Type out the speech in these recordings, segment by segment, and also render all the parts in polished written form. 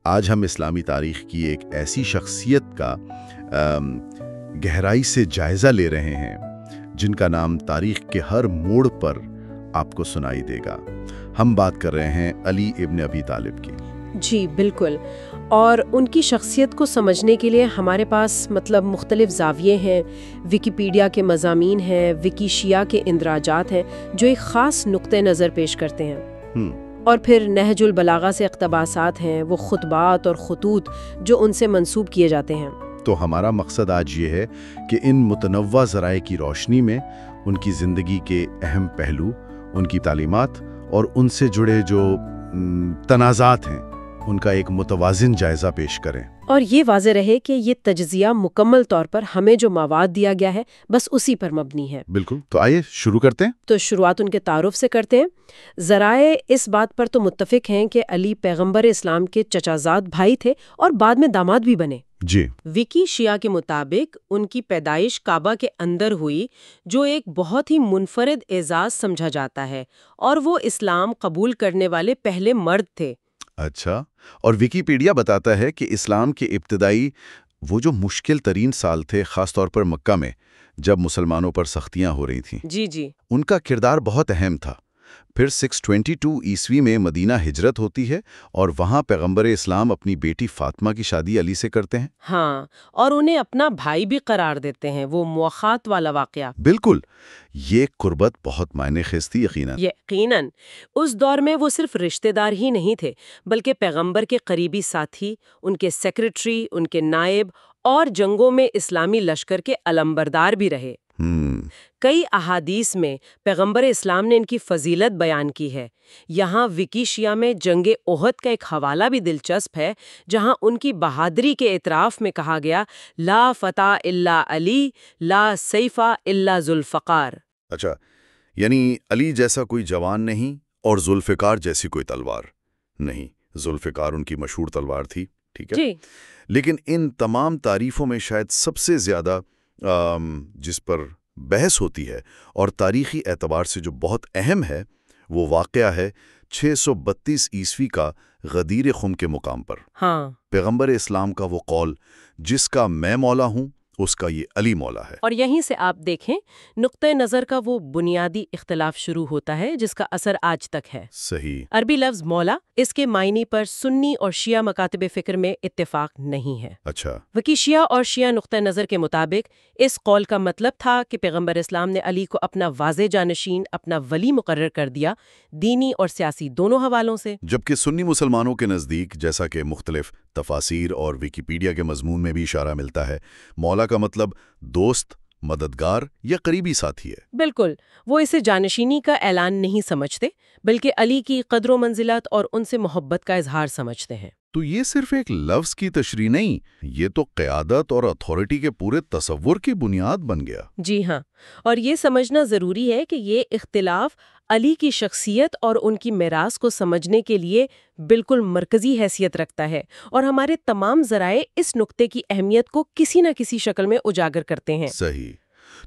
آج ہم اسلامی تاریخ کی ایک ایسی شخصیت کا گہرائی سے جائزہ لے رہے ہیں جن کا نام تاریخ کے ہر موڑ پر آپ کو سنائی دے گا۔ ہم بات کر رہے ہیں علی ابن ابی طالب کی۔ جی بالکل، اور ان کی شخصیت کو سمجھنے کے لیے ہمارے پاس مختلف زاویے ہیں، ویکیپیڈیا کے مضامین ہیں، وکی شیعہ کے اندراجات ہیں جو ایک خاص نقطہ نظر پیش کرتے ہیں، اور پھر نہج البلاغہ سے اقتباسات ہیں، وہ خطبات اور خطوط جو ان سے منسوب کیے جاتے ہیں۔ تو ہمارا مقصد آج یہ ہے کہ ان متنوع ذرائع کی روشنی میں ان کی زندگی کے اہم پہلو، ان کی تعلیمات اور ان سے جڑے جو تنازعات ہیں ان کا ایک متوازن جائزہ پیش کریں، اور یہ واضح رہے کہ یہ تجزیہ مکمل طور پر ہمیں جو مواد دیا گیا ہے بس اسی پر مبنی ہے۔ بالکل، تو آئیے شروع کرتے ہیں۔ تو شروعات ان کے تعارف سے کرتے ہیں۔ ذرائع اس بات پر تو متفق ہیں کہ علی پیغمبر اسلام کے چچا زاد بھائی تھے اور بعد میں داماد بھی بنے۔ جی، وکی شیعہ کے مطابق ان کی پیدائش کعبہ کے اندر ہوئی، جو ایک بہت ہی منفرد اعزاز سمجھا جاتا ہے، اور وہ اسلام قبول کرنے والے پہلے مرد تھے۔ اچھا، اور ویکیپیڈیا بتاتا ہے کہ اسلام کے ابتدائی وہ جو مشکل ترین سال تھے، خاص طور پر مکہ میں جب مسلمانوں پر سختیاں ہو رہی تھیں، جی ان کا کردار بہت اہم تھا۔ پھر 622 عیسوی میں مدینہ ہجرت ہوتی ہے اور وہاں پیغمبر اسلام اپنی بیٹی فاطمہ کی شادی علی سے کرتے ہیں۔ ہاں، اور انہیں اپنا بھائی بھی قرار دیتے ہیں، وہ مواخات والا واقعہ۔ بالکل، یہ قربت بہت معنی خیز تھی یقیناً۔ یقیناً اس دور میں وہ صرف رشتہ دار ہی نہیں تھے بلکہ پیغمبر کے قریبی ساتھی، ان کے سیکریٹری، ان کے نائب، اور جنگوں میں اسلامی لشکر کے علمبردار بھی رہے۔ کئی احادیث میں پیغمبر اسلام نے ان کی فضیلت بیان کی ہے۔ یہاں وکی شیعہ میں جنگ احد کا ایک حوالہ بھی دلچسپ ہے، جہاں ان کی بہادری کے اعتراف میں کہا گیا، لا فتح الا علی، لا سیف الا ذوالفقار۔ اچھا، یعنی علی جیسا کوئی جوان نہیں اور ذوالفقار جیسی کوئی تلوار نہیں۔ ذوالفقار ان کی مشہور تلوار تھی، ٹھیک ہے؟ جی، لیکن ان تمام تعریفوں میں شاید سب سے زیادہ جس پر بحث ہوتی ہے اور تاریخی اعتبار سے جو بہت اہم ہے، وہ واقعہ ہے 632 عیسوی کا غدیر خم کے مقام پر۔ ہاں، پیغمبر اسلام کا وہ قول، جس کا میں مولا ہوں اس کا یہ علی مولا ہے۔ اور یہیں سے آپ دیکھیں نقطہ نظر کا وہ بنیادی اختلاف شروع ہوتا ہے جس کا اثر آج تک ہے۔ صحیح۔ عربی لفظ مولا، اس کے معنی پر سنی اور شیعہ مکاتب فکر میں اتفاق نہیں ہے۔ اچھا، وکی شیعہ اور شیعہ نقطہ نظر کے مطابق اس قول کا مطلب تھا کہ پیغمبر اسلام نے علی کو اپنا واضح جانشین، اپنا ولی مقرر کر دیا، دینی اور سیاسی دونوں حوالوں سے۔ جبکہ سنی مسلمانوں کے نزدیک، جیسا کہ مختلف تفاسیر اور ویکیپیڈیا کے مضمون میں بھی اشارہ ملتا ہے، مولا کا مطلب دوست، مددگار یا قریبی ساتھی ہے۔ بالکل، وہ اسے جانشینی کا اعلان نہیں سمجھتے بلکہ علی کی قدر و منزلت اور ان سے محبت کا اظہار سمجھتے ہیں۔ تو یہ صرف ایک لفظ کی تشریح نہیں، یہ تو قیادت اور اتھارٹی کے پورے تصور کی بنیاد بن گیا۔ جی ہاں، اور یہ سمجھنا ضروری ہے کہ یہ اختلاف علی کی شخصیت اور ان کی میراث کو سمجھنے کے لیے بالکل مرکزی حیثیت رکھتا ہے، اور ہمارے تمام ذرائع اس نقطے کی اہمیت کو کسی نہ کسی شکل میں اجاگر کرتے ہیں۔ صحیح،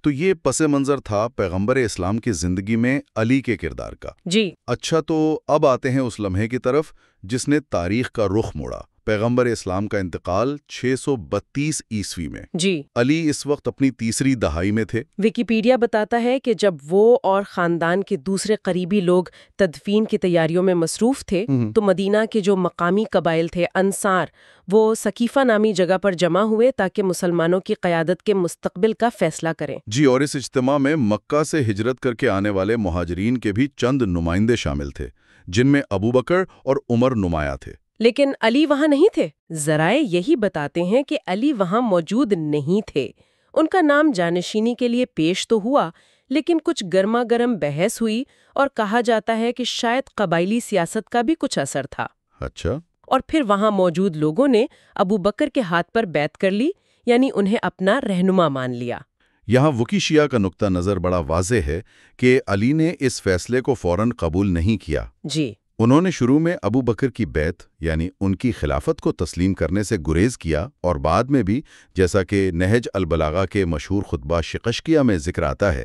تو یہ پس منظر تھا پیغمبر اسلام کی زندگی میں علی کے کردار کا۔ جی، اچھا، تو اب آتے ہیں اس لمحے کی طرف جس نے تاریخ کا رخ موڑا۔ پیغمبر اسلام کا انتقال 632 عیسوی میں۔ جی، علی اس وقت اپنی تیسری دہائی میں تھے۔ ویکیپیڈیا بتاتا ہے کہ جب وہ اور خاندان کے دوسرے قریبی لوگ تدفین کی تیاریوں میں مصروف تھے تو مدینہ کے جو مقامی قبائل تھے، انصار، وہ سقیفہ نامی جگہ پر جمع ہوئے تاکہ مسلمانوں کی قیادت کے مستقبل کا فیصلہ کریں۔ جی، اور اس اجتماع میں مکہ سے ہجرت کر کے آنے والے مہاجرین کے بھی چند نمائندے شامل تھے، جن میں ابو بکر اور عمر نمایاں تھے۔ لیکن علی وہاں نہیں تھے۔ ذرائع یہی بتاتے ہیں کہ علی وہاں موجود نہیں تھے۔ ان کا نام جانشینی کے لیے پیش تو ہوا، لیکن کچھ گرما گرم بحث ہوئی اور کہا جاتا ہے کہ شاید قبائلی سیاست کا بھی کچھ اثر تھا۔ اچھا، اور پھر وہاں موجود لوگوں نے ابو بکر کے ہاتھ پر بیعت کر لی، یعنی انہیں اپنا رہنما مان لیا۔ یہاں وکی شیعہ کا نقطہ نظر بڑا واضح ہے کہ علی نے اس فیصلے کو فوراً قبول نہیں کیا۔ جی، انہوں نے شروع میں ابو بکر کی بیعت یعنی ان کی خلافت کو تسلیم کرنے سے گریز کیا، اور بعد میں بھی جیسا کہ نہج البلاغہ کے مشہور خطبہ شقشقیہ میں ذکر آتا ہے،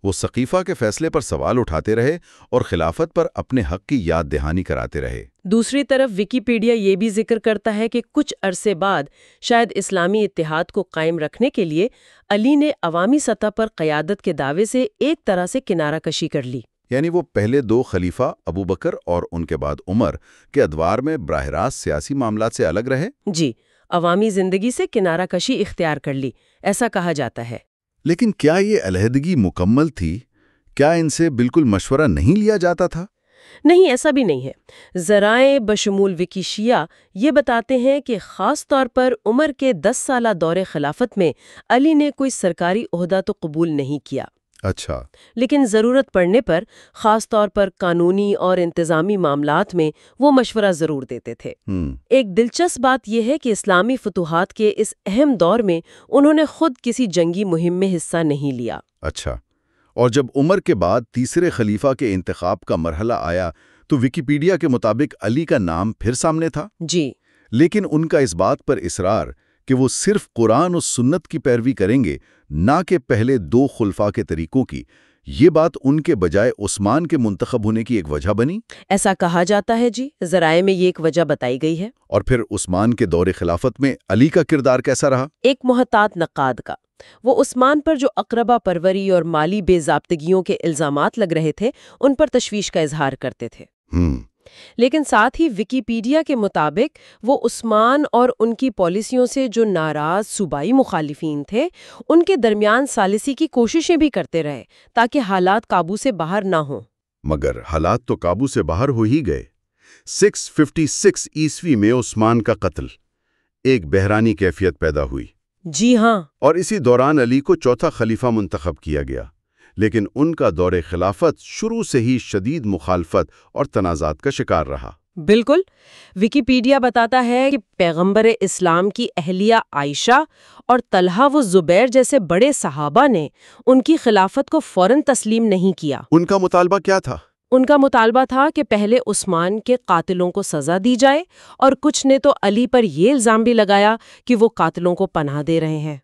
وہ سقیفہ کے فیصلے پر سوال اٹھاتے رہے اور خلافت پر اپنے حق کی یاد دہانی کراتے رہے۔ دوسری طرف ویکیپیڈیا یہ بھی ذکر کرتا ہے کہ کچھ عرصے بعد شاید اسلامی اتحاد کو قائم رکھنے کے لیے علی نے عوامی سطح پر قیادت کے دعوے سے ایک طرح سے کنارہ کشی کر لی، یعنی وہ پہلے دو خلیفہ ابو بکر اور ان کے بعد عمر کے ادوار میں براہ راست سیاسی معاملات سے الگ رہے۔ جی، عوامی زندگی سے کنارہ کشی اختیار کر لی، ایسا کہا جاتا ہے۔ لیکن کیا یہ علیحدگی مکمل تھی؟ کیا ان سے بالکل مشورہ نہیں لیا جاتا تھا؟ نہیں، ایسا بھی نہیں ہے۔ ذرائع بشمول وکی شیعہ یہ بتاتے ہیں کہ خاص طور پر عمر کے 10 سالہ دور خلافت میں علی نے کوئی سرکاری عہدہ تو قبول نہیں کیا، اچھا، لیکن ضرورت پڑنے پر خاص طور پر قانونی اور انتظامی معاملات میں وہ مشورہ ضرور دیتے تھے۔ ایک دلچسپ بات یہ ہے کہ اسلامی فتوحات کے اس اہم دور میں انہوں نے خود کسی جنگی مہم میں حصہ نہیں لیا۔ اچھا، اور جب عمر کے بعد تیسرے خلیفہ کے انتخاب کا مرحلہ آیا تو ویکیپیڈیا کے مطابق علی کا نام پھر سامنے تھا۔ جی، لیکن ان کا اس بات پر اصرار کہ وہ صرف قرآن و سنت کی پیروی کریں گے، نہ کہ پہلے دو خلفاء کے طریقوں کی، یہ بات ان کے بجائے عثمان کے منتخب ہونے کی ایک وجہ بنی۔ ایسا کہا جاتا ہے، جی، ذرائع میں یہ ایک وجہ بتائی گئی ہے۔ اور پھر عثمان کے دور خلافت میں علی کا کردار کیسا رہا؟ ایک محتاط نقاد کا، وہ عثمان پر جو اقربا پروری اور مالی بے ضابطگیوں کے الزامات لگ رہے تھے ان پر تشویش کا اظہار کرتے تھے۔ لیکن ساتھ ہی ویکیپیڈیا کے مطابق وہ عثمان اور ان کی پالیسیوں سے جو ناراض صوبائی مخالفین تھے ان کے درمیان ثالثی کی کوششیں بھی کرتے رہے تاکہ حالات قابو سے باہر نہ ہوں۔ مگر حالات تو قابو سے باہر ہو ہی گئے۔ 656 عیسوی میں عثمان کا قتل، ایک بحرانی کیفیت پیدا ہوئی۔ جی ہاں، اور اسی دوران علی کو چوتھا خلیفہ منتخب کیا گیا، لیکن ان کا دور خلافت شروع سے ہی شدید مخالفت اور تنازعات کا شکار رہا۔ بالکل، ویکیپیڈیا بتاتا ہے کہ پیغمبر اسلام کی اہلیہ عائشہ اور طلحہ و زبیر جیسے بڑے صحابہ نے ان کی خلافت کو فوراً تسلیم نہیں کیا۔ ان کا مطالبہ کیا تھا؟ ان کا مطالبہ تھا کہ پہلے عثمان کے قاتلوں کو سزا دی جائے، اور کچھ نے تو علی پر یہ الزام بھی لگایا کہ وہ قاتلوں کو پناہ دے رہے ہیں۔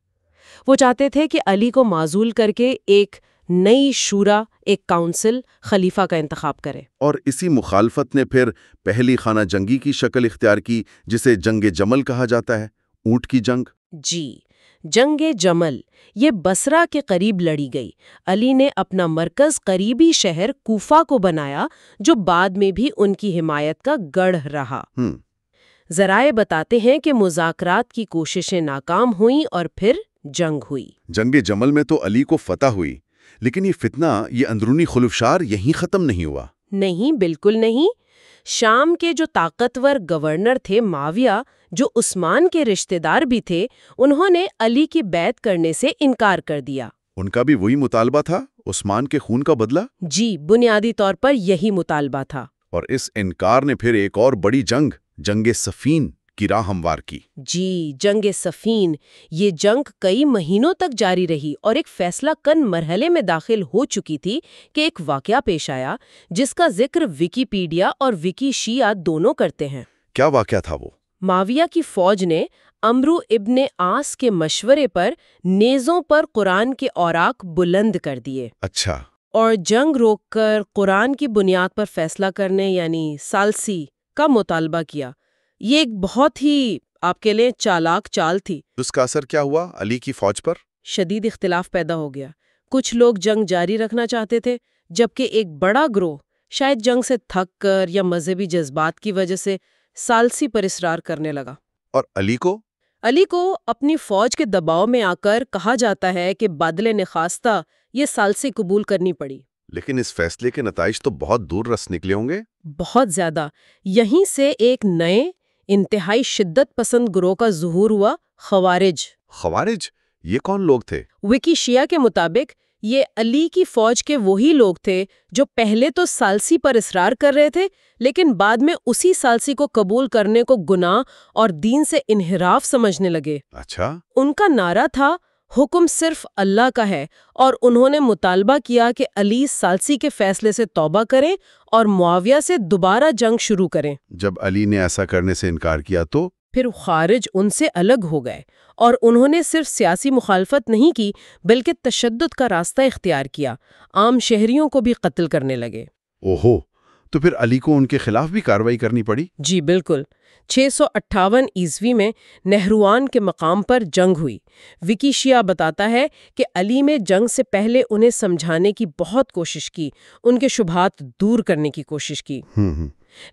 وہ چاہتے تھے کہ علی کو معزول کر کے ایک نئی شورا، ایک کونسل خلیفہ کا انتخاب کرے۔ اور اسی مخالفت نے پھر پہلی خانہ جنگی کی شکل اختیار کی، جسے جنگ جمل کہا جاتا ہے، اونٹ کی جنگ۔ جی، جنگ جمل یہ بصرہ کے قریب لڑی گئی۔ علی نے اپنا مرکز قریبی شہر کوفہ کو بنایا، جو بعد میں بھی ان کی حمایت کا گڑھ رہا۔ ذرائع بتاتے ہیں کہ مذاکرات کی کوششیں ناکام ہوئیں اور پھر جنگ ہوئی۔ جنگ جمل میں تو علی کو فتح ہوئی، لیکن یہ فتنہ، یہ اندرونی خلفشار یہیں ختم نہیں ہوا۔ نہیں، بالکل نہیں۔ شام کے جو طاقتور گورنر تھے معاویہ، جو عثمان کے رشتہ دار بھی تھے، انہوں نے علی کی بیعت کرنے سے انکار کر دیا۔ ان کا بھی وہی مطالبہ تھا، عثمان کے خون کا بدلہ؟ جی، بنیادی طور پر یہی مطالبہ تھا۔ اور اس انکار نے پھر ایک اور بڑی جنگ صفین کی راہ ہموار کی۔ جی، جنگ صفین، یہ جنگ کئی مہینوں تک جاری رہی اور ایک فیصلہ کن مرحلے میں داخل ہو چکی تھی کہ ایک واقعہ پیش آیا جس کا ذکر ویکیپیڈیا اور ویکی شیعہ دونوں کرتے ہیں۔ کیا واقعہ تھا وہ؟ معاویہ کی فوج نے عمرو ابن عاص کے مشورے پر نیزوں پر قرآن کے اوراق بلند کر دیے۔ اچھا۔ اور جنگ روک کر قرآن کی بنیاد پر فیصلہ کرنے یعنی ثالثی کا مطالبہ کیا۔ یہ ایک بہت ہی آپ کے لیے چالاک چال تھی۔ اس کا اثر کیا ہوا علی کی فوج پر؟ شدید اختلاف پیدا ہو گیا۔ کچھ لوگ جنگ جاری رکھنا چاہتے تھے، جبکہ ایک بڑا گروہ شاید جنگ سے تھک کر یا مذہبی جذبات کی وجہ سے ثالثی پر اصرار کرنے لگا۔ اور علی کو اپنی فوج کے دباؤ میں آ کر کہا جاتا ہے کہ بدلے نخواستہ یہ ثالثی قبول کرنی پڑی۔ لیکن اس فیصلے کے نتائج تو بہت دور رس نکلے ہوں گے۔ بہت زیادہ۔ یہیں سے ایک نئے انتہائی شدت پسند گروہ کا ظہور ہوا، خوارج۔ یہ کون لوگ تھے؟ وکی شیعہ کے مطابق یہ علی کی فوج کے وہی لوگ تھے جو پہلے تو ثالثی پر اصرار کر رہے تھے، لیکن بعد میں اسی ثالثی کو قبول کرنے کو گناہ اور دین سے انحراف سمجھنے لگے۔ اچھا۔ ان کا نعرہ تھا حکم صرف اللہ کا ہے، اور انہوں نے مطالبہ کیا کہ علی ثالثی کے فیصلے سے توبہ کریں اور معاویہ سے دوبارہ جنگ شروع کریں۔ جب علی نے ایسا کرنے سے انکار کیا تو پھر خارج ان سے الگ ہو گئے، اور انہوں نے صرف سیاسی مخالفت نہیں کی بلکہ تشدد کا راستہ اختیار کیا، عام شہریوں کو بھی قتل کرنے لگے۔ اوہو، تو پھر علی کو ان کے خلاف بھی کارروائی کرنی پڑی؟ جی بالکل، 658 عیسوی میں نہروان کے مقام پر جنگ ہوئی۔ وکی شیعہ بتاتا ہے کہ علی نے جنگ سے پہلے انہیں سمجھانے کی بہت کوشش کی، ان کے شبہات دور کرنے کی کوشش کی،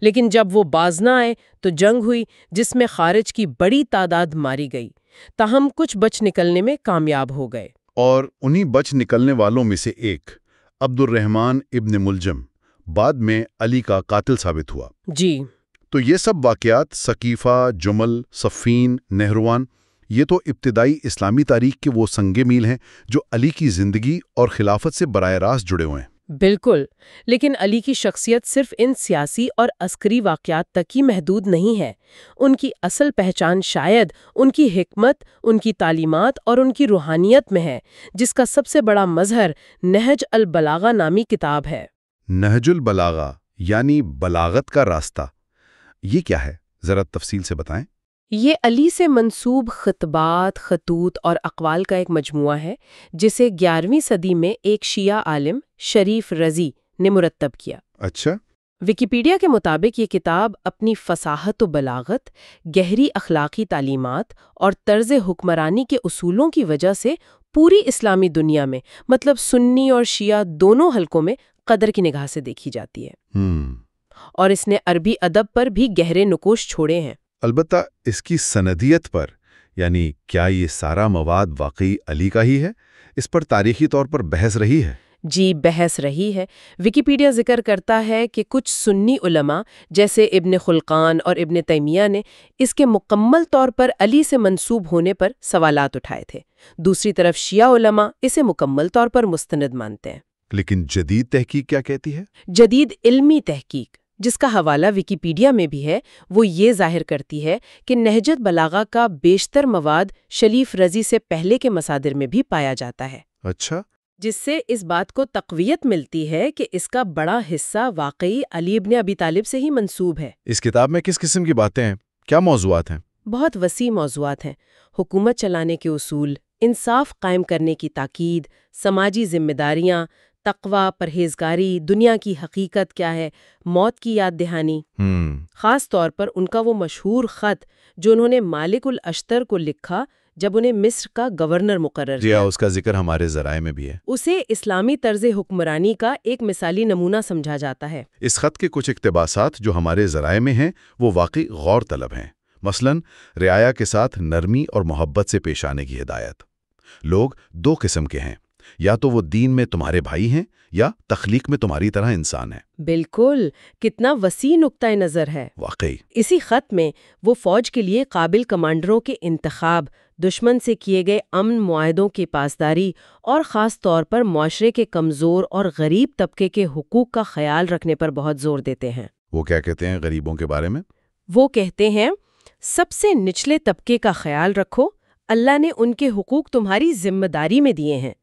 لیکن جب وہ باز نہ آئے تو جنگ ہوئی جس میں خارج کی بڑی تعداد ماری گئی، تاہم کچھ بچ نکلنے میں کامیاب ہو گئے۔ اور انہی بچ نکلنے والوں میں سے ایک عبد الرحمن ابن ملجم بعد میں علی کا قاتل ثابت ہوا۔ جی، تو یہ سب واقعات ثقیفہ، جمل، صفین، نہروان، یہ تو ابتدائی اسلامی تاریخ کے وہ سنگ میل ہیں جو علی کی زندگی اور خلافت سے براہ راست جڑے ہوئے ہیں۔ بالکل، لیکن علی کی شخصیت صرف ان سیاسی اور عسکری واقعات تک ہی محدود نہیں ہے۔ ان کی اصل پہچان شاید ان کی حکمت، ان کی تعلیمات اور ان کی روحانیت میں ہے، جس کا سب سے بڑا مظہر نہج البلاغہ نامی کتاب ہے۔ نہج البلاغہ یعنی بلاغت کا راستہ، یہ کیا ہے؟ ذرا تفصیل سے بتائیں۔ یہ علی سے منسوب خطبات، خطوط اور اقوال کا ایک مجموعہ ہے جسے 11ویں صدی میں ایک شیعہ عالم شریف رضی نے مرتب کیا۔ اچھا۔ ویکیپیڈیا کے مطابق یہ کتاب اپنی فصاحت و بلاغت، گہری اخلاقی تعلیمات اور طرز حکمرانی کے اصولوں کی وجہ سے پوری اسلامی دنیا میں، مطلب سنی اور شیعہ دونوں حلقوں میں، قدر کی نگاہ سے دیکھی جاتی ہے۔ اور اس نے عربی ادب پر بھی گہرے نقوش چھوڑے ہیں۔ البتہ اس کی سندیت پر، یعنی کیا یہ سارا مواد واقعی علی کا ہی ہے، اس پر تاریخی طور پر بحث رہی ہے۔ جی، بحث رہی ہے۔ ویکیپیڈیا ذکر کرتا ہے کہ کچھ سنی علماء جیسے ابن خلقان اور ابن تیمیہ نے اس کے مکمل طور پر علی سے منسوب ہونے پر سوالات اٹھائے تھے۔ دوسری طرف شیعہ علماء اسے مکمل طور پر مستند مانتے ہیں۔ لیکن جدید تحقیق کیا کہتی ہے؟ جدید علمی تحقیق، جس کا حوالہ ویکیپیڈیا میں بھی ہے، وہ یہ ظاہر کرتی ہے کہ نہجت بلاغہ کا بیشتر مواد شریف رضی سے پہلے کے مصادر میں بھی پایا جاتا ہے۔ اچھا، جس سے اس بات کو تقویت ملتی ہے کہ اس کا بڑا حصہ واقعی علی ابن ابی طالب سے ہی منسوب ہے۔ اس کتاب میں کس قسم کی باتیں ہیں؟ کیا موضوعات ہیں؟ بہت وسیع موضوعات ہیں۔ حکومت چلانے کے اصول، انصاف قائم کرنے کی تاکید، سماجی ذمہ داریاں، تقوی، پرہیزگاری، دنیا کی حقیقت کیا ہے، موت کی یاد دہانی۔ خاص طور پر ان کا وہ مشہور خط جو انہوں نے مالک الاشتر کو لکھا جب انہیں مصر کا گورنر مقرر کیا۔ اس کا ذکر ہمارے ذرائع میں بھی ہے۔ اسے اسلامی طرز حکمرانی کا ایک مثالی نمونہ سمجھا جاتا ہے۔ اس خط کے کچھ اقتباسات جو ہمارے ذرائع میں ہیں وہ واقعی غور طلب ہیں۔ مثلاً رعایا کے ساتھ نرمی اور محبت سے پیش آنے کی ہدایت۔ لوگ دو قسم کے ہیں، یا تو وہ دین میں تمہارے بھائی ہیں یا تخلیق میں تمہاری طرح انسان ہیں۔ بالکل، کتنا وسیع نقطۂ نظر ہے۔ واقعی اسی خط میں وہ فوج کے لیے قابل کمانڈروں کے انتخاب، دشمن سے کیے گئے امن معاہدوں کی پاسداری اور خاص طور پر معاشرے کے کمزور اور غریب طبقے کے حقوق کا خیال رکھنے پر بہت زور دیتے ہیں۔ وہ کیا کہتے ہیں غریبوں کے بارے میں؟ وہ کہتے ہیں، سب سے نچلے طبقے کا خیال رکھو، اللہ نے ان کے حقوق تمہاری ذمہ داری میں دیے ہیں۔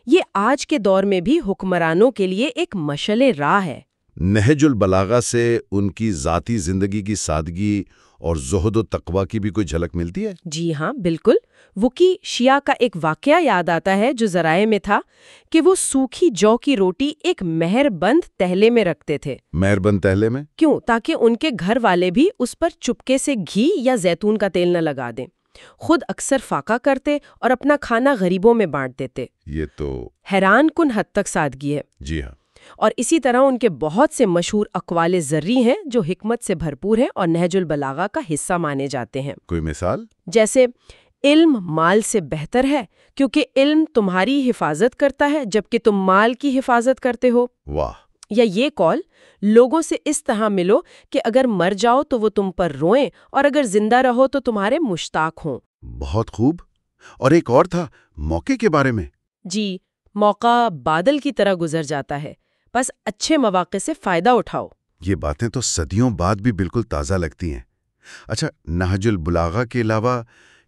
یہ آج کے دور میں بھی حکمرانوں کے لیے ایک مشعل راہ ہے۔ نہج البلاغہ سے ان کی ذاتی زندگی کی سادگی اور زہد و تقوی کی بھی کوئی جھلک ملتی ہے؟ جی ہاں، بالکل۔ وکی شیعہ کا ایک واقعہ یاد آتا ہے جو ذرائع میں تھا کہ وہ سوکھی جو کی روٹی ایک مہر بند تہلے میں رکھتے تھے۔ مہر بند تہلے میں؟ کیوں؟ تاکہ ان کے گھر والے بھی اس پر چپکے سے گھی یا زیتون کا تیل نہ لگا دیں۔ خود اکثر فاقہ کرتے اور اپنا کھانا غریبوں میں بانٹ دیتے۔ یہ تو حیران کن حد تک سادگی ہے۔ جی ہاں۔ اور اسی طرح ان کے بہت سے مشہور اقوال زرعی ہیں جو حکمت سے بھرپور ہیں اور نہج البلاغہ کا حصہ مانے جاتے ہیں۔ کوئی مثال؟ جیسے علم مال سے بہتر ہے کیونکہ علم تمہاری حفاظت کرتا ہے جبکہ تم مال کی حفاظت کرتے ہو۔ واہ! یا یہ قول، لوگوں سے اس طرح ملو کہ اگر مر جاؤ تو وہ تم پر روئیں اور اگر زندہ رہو تو تمہارے مشتاق ہوں۔ بہت خوب۔ اور ایک اور تھا موقع کے بارے میں۔ جی، موقع بادل کی طرح گزر جاتا ہے، بس اچھے مواقع سے فائدہ اٹھاؤ۔ یہ باتیں تو صدیوں بعد بھی بالکل تازہ لگتی ہیں۔ اچھا، نہج البلاغہ کے علاوہ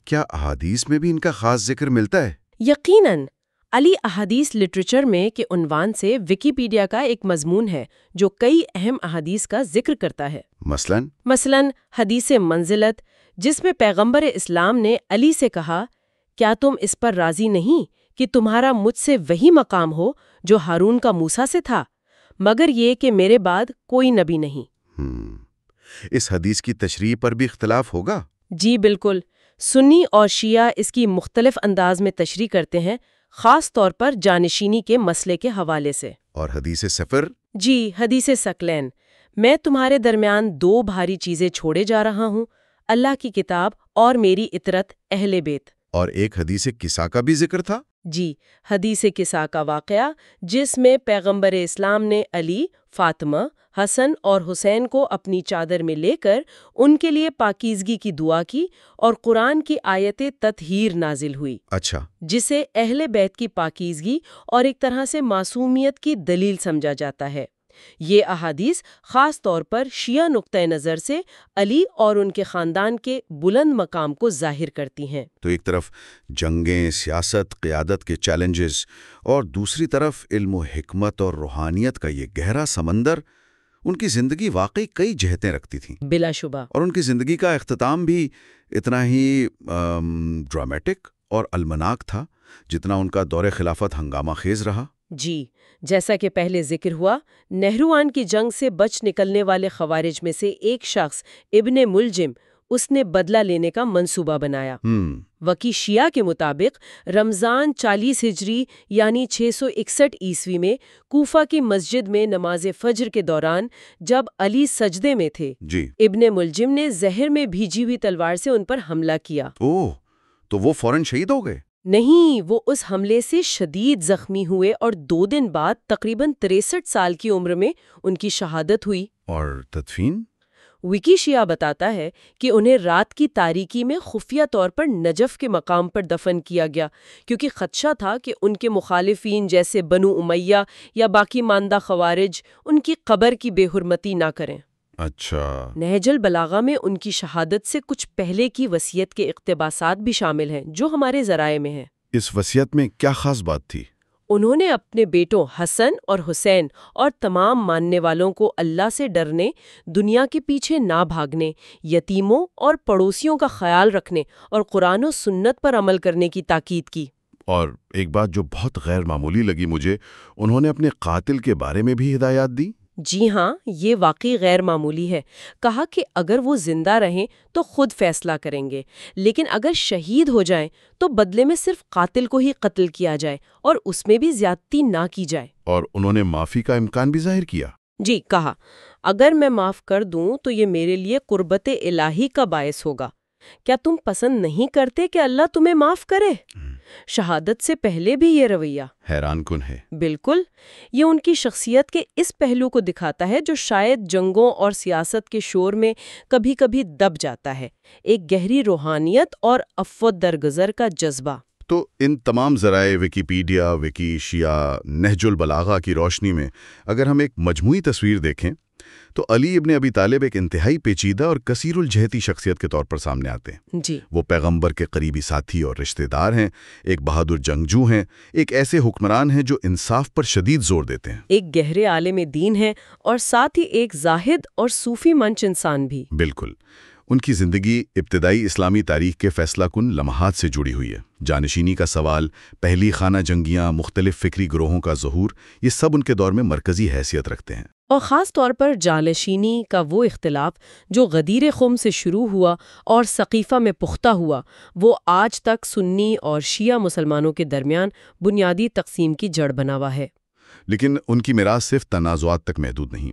کیا احادیث میں بھی ان کا خاص ذکر ملتا ہے؟ یقیناً علی احادیث لٹریچر میں کے عنوان سے ویکیپیڈیا کا ایک مضمون ہے جو کئی اہم احادیث کا ذکر کرتا ہے۔ مثلاً حدیث منزلت، جس میں پیغمبر اسلام نے علی سے کہا، کیا تم اس پر راضی نہیں کہ تمہارا مجھ سے وہی مقام ہو جو ہارون کا موسیٰ سے تھا، مگر یہ کہ میرے بعد کوئی نبی نہیں۔ اس حدیث کی تشریح پر بھی اختلاف ہوگا؟ جی بالکل، سنی اور شیعہ اس کی مختلف انداز میں تشریح کرتے ہیں، خاص طور پر جانشینی کے مسئلے کے حوالے سے۔ اور حدیث سفر؟ جی، حدیث ثقلین، میں تمہارے درمیان دو بھاری چیزیں چھوڑے جا رہا ہوں، اللہ کی کتاب اور میری اطرت اہل بیت۔ اور ایک حدیث کسا کا بھی ذکر تھا؟ جی، حدیث کسا کا واقعہ، جس میں پیغمبر اسلام نے علی، فاطمہ، حسن اور حسین کو اپنی چادر میں لے کر ان کے لیے پاکیزگی کی دعا کی اور قرآن کی آیت تطہیر نازل ہوئی۔ اچھا۔ جسے اہل بیت کی پاکیزگی اور ایک طرح سے معصومیت کی دلیل سمجھا جاتا ہے۔ یہ احادیث خاص طور پر شیعہ نقطۂ نظر سے علی اور ان کے خاندان کے بلند مقام کو ظاہر کرتی ہیں۔ تو ایک طرف جنگیں، سیاست، قیادت کے چیلنجز، اور دوسری طرف علم و حکمت اور روحانیت کا یہ گہرا سمندر۔ ان کی زندگی واقعی کئی جہتیں رکھتی تھیں، بلا شبہ، اور ان کی زندگی کا اختتام بھی اتنا ہی ڈرامیٹک اور المناک تھا جتنا ان کا دور خلافت ہنگامہ خیز رہا۔ جی، جیسا کہ پہلے ذکر ہوا، نہروان کی جنگ سے بچ نکلنے والے خوارج میں سے ایک شخص ابن ملجم، اس نے بدلہ لینے کا منصوبہ بنایا۔ وکی شیعہ کے مطابق رمضان 40 ہجری یعنی 661 عیسوی میں کوفہ کی مسجد میں نماز فجر کے دوران جب علی سجدے میں تھے، ابن ملجم نے زہر میں بھیجی ہوئی تلوار سے ان پر حملہ کیا۔ تو وہ فوراً شہید ہو گئے؟ نہیں، وہ اس حملے سے شدید زخمی ہوئے اور 2 دن بعد تقریباً 63 سال کی عمر میں ان کی شہادت ہوئی۔ اور تدفین؟ وکی شیعہ بتاتا ہے کہ انہیں رات کی تاریکی میں خفیہ طور پر نجف کے مقام پر دفن کیا گیا، کیونکہ خدشہ تھا کہ ان کے مخالفین جیسے بنو امیہ یا باقی ماندہ خوارج ان کی قبر کی بے حرمتی نہ کریں۔ اچھا۔ نہج البلاغہ میں ان کی شہادت سے کچھ پہلے کی وصیت کے اقتباسات بھی شامل ہیں جو ہمارے ذرائع میں ہیں۔ اس وصیت میں کیا خاص بات تھی؟ انہوں نے اپنے بیٹوں حسن اور حسین اور تمام ماننے والوں کو اللہ سے ڈرنے، دنیا کے پیچھے نہ بھاگنے، یتیموں اور پڑوسیوں کا خیال رکھنے اور قرآن و سنت پر عمل کرنے کی تاکید کی۔ اور ایک بات جو بہت غیر معمولی لگی مجھے، انہوں نے اپنے قاتل کے بارے میں بھی ہدایات دی؟ جی ہاں، یہ واقعی غیر معمولی ہے۔ کہا کہ اگر وہ زندہ رہیں تو خود فیصلہ کریں گے، لیکن اگر شہید ہو جائیں تو بدلے میں صرف قاتل کو ہی قتل کیا جائے اور اس میں بھی زیادتی نہ کی جائے۔ اور انہوں نے معافی کا امکان بھی ظاہر کیا؟ جی، کہا اگر میں معاف کر دوں تو یہ میرے لیے قربت الہی کا باعث ہوگا۔ کیا تم پسند نہیں کرتے کہ اللہ تمہیں معاف کرے؟ شہادت سے پہلے بھی یہ رویہ حیران کن ہے۔ بالکل، یہ ان کی شخصیت کے اس پہلو کو دکھاتا ہے جو شاید جنگوں اور سیاست کے شور میں کبھی کبھی دب جاتا ہے، ایک گہری روحانیت اور عفو درگزر کا جذبہ۔ تو ان تمام ذرائع، ویکیپیڈیا، وکی شیعہ، نہج البلاغہ کی روشنی میں اگر ہم ایک مجموعی تصویر دیکھیں تو علی ابن ابی طالب ایک انتہائی پیچیدہ اور کثیر الجہتی شخصیت کے طور پر سامنے آتے ہیں۔ جی، وہ پیغمبر کے قریبی ساتھی اور رشتہ دار ہیں، ایک بہادر جنگجو ہیں، ایک ایسے حکمران ہیں جو انصاف پر شدید زور دیتے ہیں، ایک گہرے عالم دین ہیں اور ساتھ ہی ایک زاہد اور صوفی منچ انسان بھی۔ بالکل۔ ان کی زندگی ابتدائی اسلامی تاریخ کے فیصلہ کن لمحات سے جڑی ہوئی ہے۔ جانشینی کا سوال، پہلی خانہ جنگیاں، مختلف فکری گروہوں کا ظہور، یہ سب ان کے دور میں مرکزی حیثیت رکھتے ہیں۔ اور خاص طور پر جانشینی کا وہ اختلاف جو غدیر خم سے شروع ہوا اور سقیفہ میں پختہ ہوا، وہ آج تک سنی اور شیعہ مسلمانوں کے درمیان بنیادی تقسیم کی جڑ بنا ہوا ہے۔ لیکن ان کی میراث صرف تنازعات تک محدود نہیں۔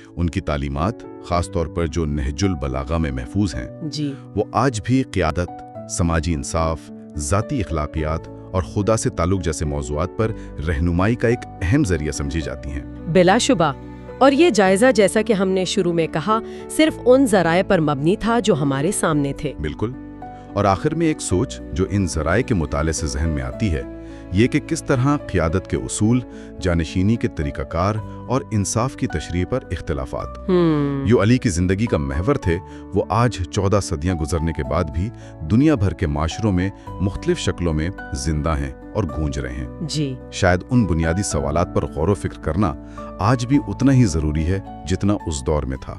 ان کی تعلیمات، خاص طور پر جو نہج البلاغہ میں محفوظ ہیں، جی، وہ آج بھی قیادت، سماجی انصاف، ذاتی اخلاقیات اور خدا سے تعلق جیسے موضوعات پر رہنمائی کا ایک اہم ذریعہ سمجھی جاتی ہیں۔ بلا شبہ، اور یہ جائزہ جیسا کہ ہم نے شروع میں کہا صرف ان ذرائع پر مبنی تھا جو ہمارے سامنے تھے۔ بالکل۔ اور آخر میں ایک سوچ جو ان ذرائع کے مطالعے سے ذہن میں آتی ہے، یہ کہ کس طرح قیادت کے اصول، جانشینی کے طریقہ کار اور انصاف کی تشریح پر اختلافات جو علی کی زندگی کا محور تھے، وہ آج 14 صدیاں گزرنے کے بعد بھی دنیا بھر کے معاشروں میں مختلف شکلوں میں زندہ ہیں اور گونج رہے ہیں۔ جی، شاید ان بنیادی سوالات پر غور و فکر کرنا آج بھی اتنا ہی ضروری ہے جتنا اس دور میں تھا۔